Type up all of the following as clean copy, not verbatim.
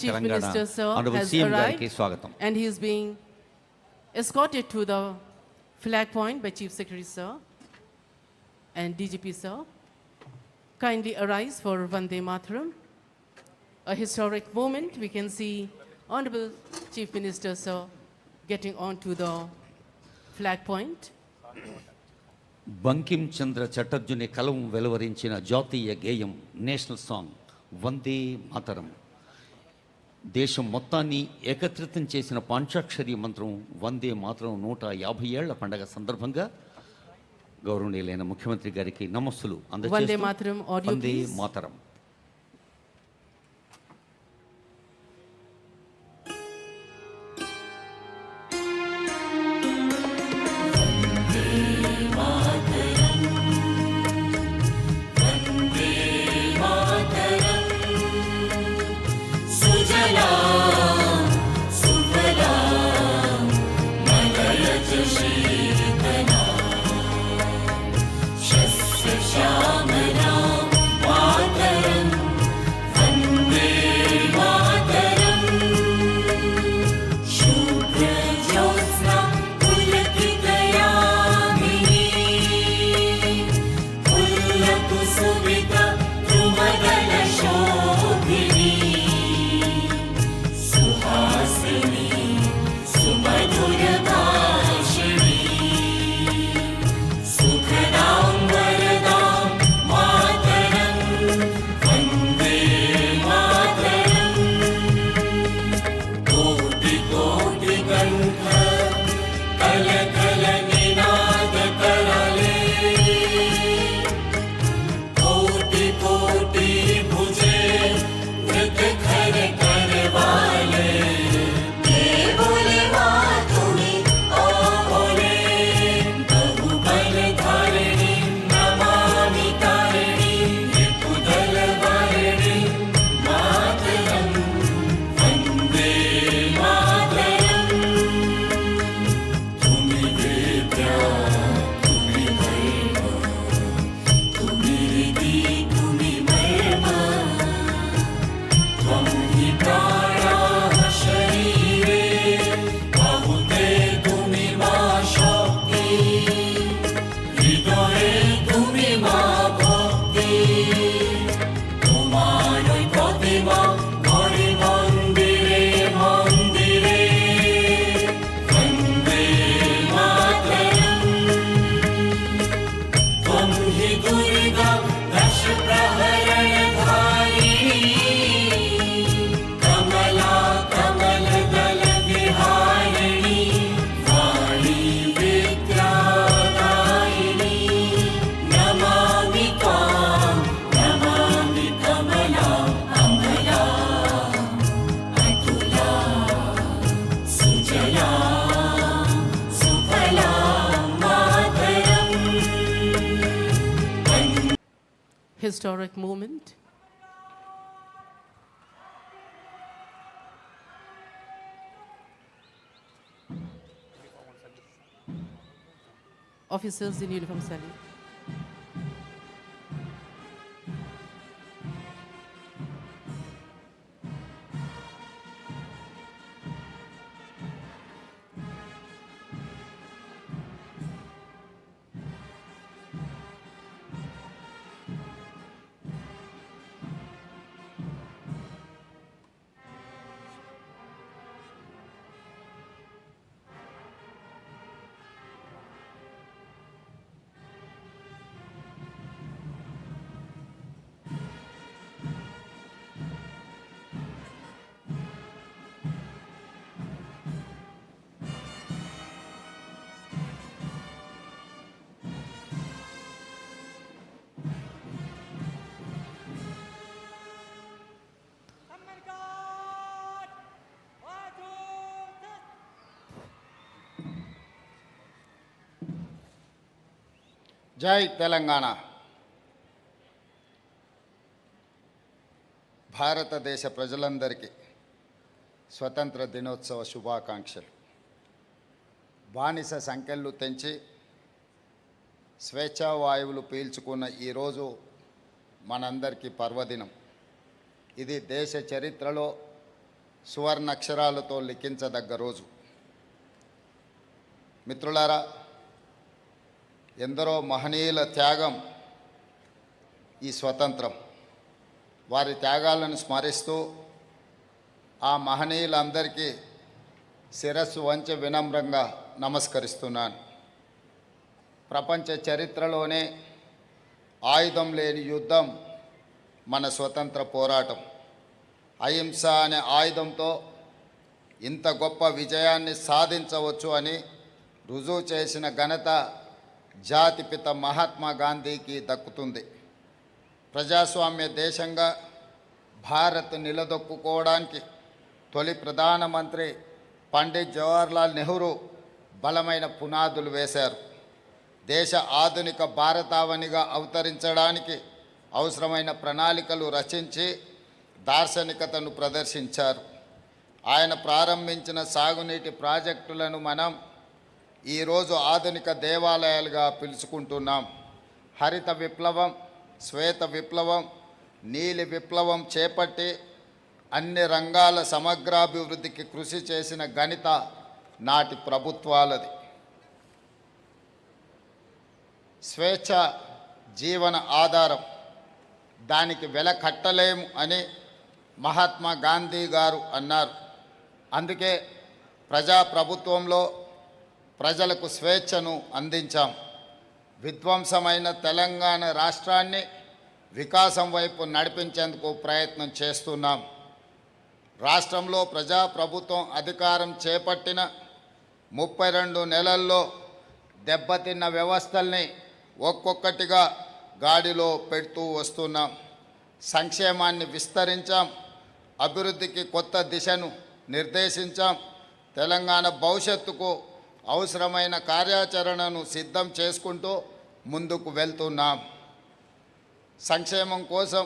Chief Minister, sir, has arrived, and he is being escorted to the flag point by Chief Secretary, sir, and DGP, sir. Kindly arise for Vande Mataram. A historic moment. We can see Honorable Chief Minister, sir, getting on to the flag point. Bankim Chandra చటర్జుని కలం వెలువరించిన జాతీయ గేయం national song Vande Mataram. దేశం మొత్తాన్ని ఏకత్రితం చేసిన పాంచాక్షరి మంత్రం వందే మాతరం 150 ఏళ్ల పండగ సందర్భంగా గౌరవనీయులైన ముఖ్యమంత్రి గారికి నమస్సులు అందజేస్తూ Vande Mataram audio Vande please. Mataram. Historic moment. Officers in uniform salute. జై తెలంగాణ. భారతదేశ ప్రజలందరికీ స్వతంత్ర దినోత్సవ శుభాకాంక్షలు. బానిస సంఖ్యలు తెంచి స్వేచ్ఛా వాయువులు పీల్చుకున్న ఈరోజు మనందరికీ పర్వదినం. ఇది దేశ చరిత్రలో సువర్ణ అక్షరాలతో లిఖించదగ్గ రోజు. మిత్రులారా, ఎందరో మహనీయుల త్యాగం ఈ స్వతంత్రం. వారి త్యాగాలను స్మరిస్తూ ఆ మహనీయులందరికీ శిరస్సు వంచి వినమ్రంగా నమస్కరిస్తున్నాను. ప్రపంచ చరిత్రలోనే ఆయుధం లేని యుద్ధం మన స్వతంత్ర పోరాటం. అహింస అనే ఆయుధంతో ఇంత గొప్ప విజయాన్ని సాధించవచ్చు అని రుజువు చేసిన ఘనత జాతిపిత మహాత్మా గాంధీకి దక్కుతుంది. ప్రజాస్వామ్య దేశంగా భారత్ నిలదొక్కుకోవడానికి తొలి ప్రధానమంత్రి పండిట్ జవహర్లాల్ నెహ్రూ బలమైన పునాదులు వేశారు. దేశ ఆధునిక భారతావనిగా అవతరించడానికి అవసరమైన ప్రణాళికలు రచించి దార్శనికతను ప్రదర్శించారు. ఆయన ప్రారంభించిన సాగునీటి ప్రాజెక్టులను మనం ఈరోజు ఆధునిక దేవాలయాలుగా పిలుచుకుంటున్నాం. హరిత విప్లవం, శ్వేత విప్లవం, నీలి విప్లవం చేపట్టి అన్ని రంగాల సమగ్రాభివృద్ధికి కృషి చేసిన ఘనత నాటి ప్రభుత్వాలది. స్వేచ్ఛ జీవన ఆధారం, దానికి వెల కట్టలేము అని మహాత్మా గాంధీ గారు అన్నారు. అందుకే ప్రజాప్రభుత్వంలో ప్రజలకు స్వేచ్ఛను అందించాం. విధ్వంసమైన తెలంగాణ రాష్ట్రాన్ని వికాసం వైపు నడిపించేందుకు ప్రయత్నం చేస్తున్నాం. రాష్ట్రంలో ప్రజాప్రభుత్వం అధికారం చేపట్టిన 32 నెలల్లో దెబ్బతిన్న వ్యవస్థల్ని ఒక్కొక్కటిగా గాడిలో పెడుతూ వస్తున్నాం. సంక్షేమాన్ని విస్తరించాం, అభివృద్ధికి కొత్త దిశను నిర్దేశించాం. తెలంగాణ భవిష్యత్తుకు అవసరమైన కార్యాచరణను సిద్ధం చేసుకుంటూ ముందుకు వెళ్తున్నాం. సంక్షేమం కోసం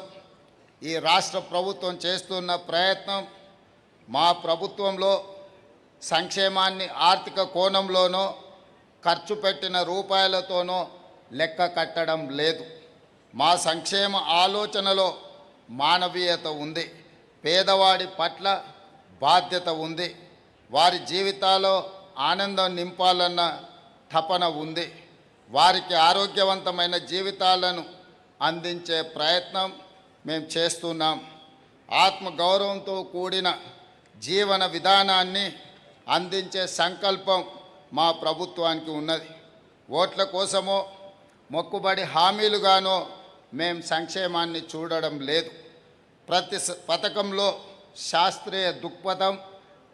ఈ రాష్ట్ర ప్రభుత్వం చేస్తున్న ప్రయత్నం, మా ప్రభుత్వంలో సంక్షేమాన్ని ఆర్థిక కోణంలోనో ఖర్చు పెట్టిన రూపాయలతోనో లెక్క కట్టడం లేదు. మా సంక్షేమ ఆలోచనలో మానవీయత ఉంది, పేదవాడి పట్ల బాధ్యత ఉంది, వారి జీవితాల్లో ఆనందం నింపాలన్న తపన ఉంది, వారికి ఆరోగ్యవంతమైన జీవితాలను అందించే ప్రయత్నం మేము చేస్తున్నాం. ఆత్మగౌరవంతో కూడిన జీవన విధానాన్ని అందించే సంకల్పం మా ప్రభుత్వానికి ఉన్నది. ఓట్ల కోసమో మొక్కుబడి హామీలుగానో మేము సంక్షేమాన్ని చూడడం లేదు. ప్రతి పథకంలో శాస్త్రీయ దృక్పథం,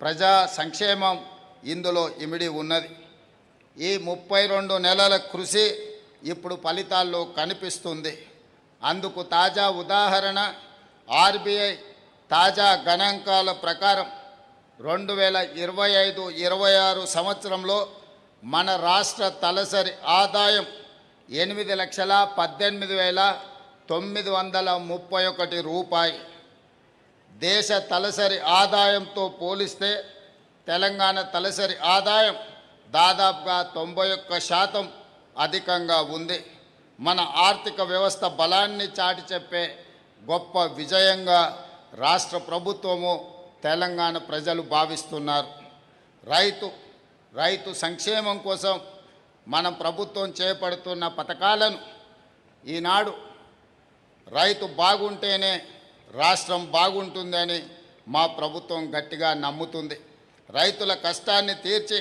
ప్రజా సంక్షేమం ఇందులో ఇమిడి ఉన్నది. ఈ 32 నెలల కృషి ఇప్పుడు ఫలితాల్లో కనిపిస్తుంది. అందుకు తాజా ఉదాహరణ ఆర్బీఐ తాజా గణాంకాల ప్రకారం 2025-26 సంవత్సరంలో మన రాష్ట్ర తలసరి ఆదాయం 8,18,931 రూపాయి. దేశ తలసరి ఆదాయంతో పోలిస్తే తెలంగాణ తలసరి ఆదాయం దాదాపుగా 91% అధికంగా ఉంది. మన ఆర్థిక వ్యవస్థ బలాన్ని చాటి చెప్పే గొప్ప విజయంగా రాష్ట్ర ప్రభుత్వము, తెలంగాణ ప్రజలు భావిస్తున్నారు. రైతు సంక్షేమం కోసం మన ప్రభుత్వం చేపడుతున్న పథకాలను ఈనాడు రైతు బాగుంటేనే రాష్ట్రం బాగుంటుందని మా ప్రభుత్వం గట్టిగా నమ్ముతుంది. రైతుల కష్టాన్ని తీర్చి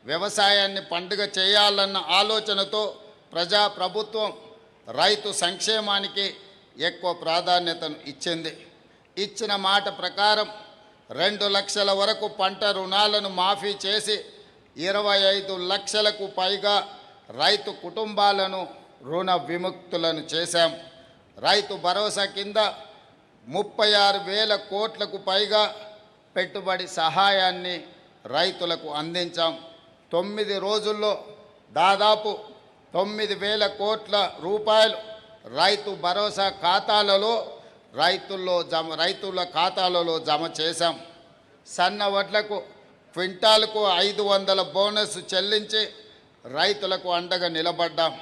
వ్యవసాయాన్ని పండుగ చేయాలన్న ఆలోచనతో ప్రజాప్రభుత్వం రైతు సంక్షేమానికి ఎక్కువ ప్రాధాన్యతను ఇచ్చింది. ఇచ్చిన మాట ప్రకారం 2 లక్షల వరకు పంట రుణాలను మాఫీ చేసి 25 లక్షలకు పైగా రైతు కుటుంబాలను రుణ విముక్తులను చేశాం. రైతు భరోసా కింద 36,000 కోట్లకు పైగా పెట్టుబడి సహాయాన్ని రైతులకు అందించాం. 9 రోజుల్లో దాదాపు 9,000 కోట్ల రూపాయలు రైతు భరోసా ఖాతాలలో రైతుల ఖాతాలలో జమ చేశాం. సన్న వడ్లకు క్వింటాల్కు 500 బోనస్ చెల్లించి రైతులకు అండగా నిలబడ్డాం.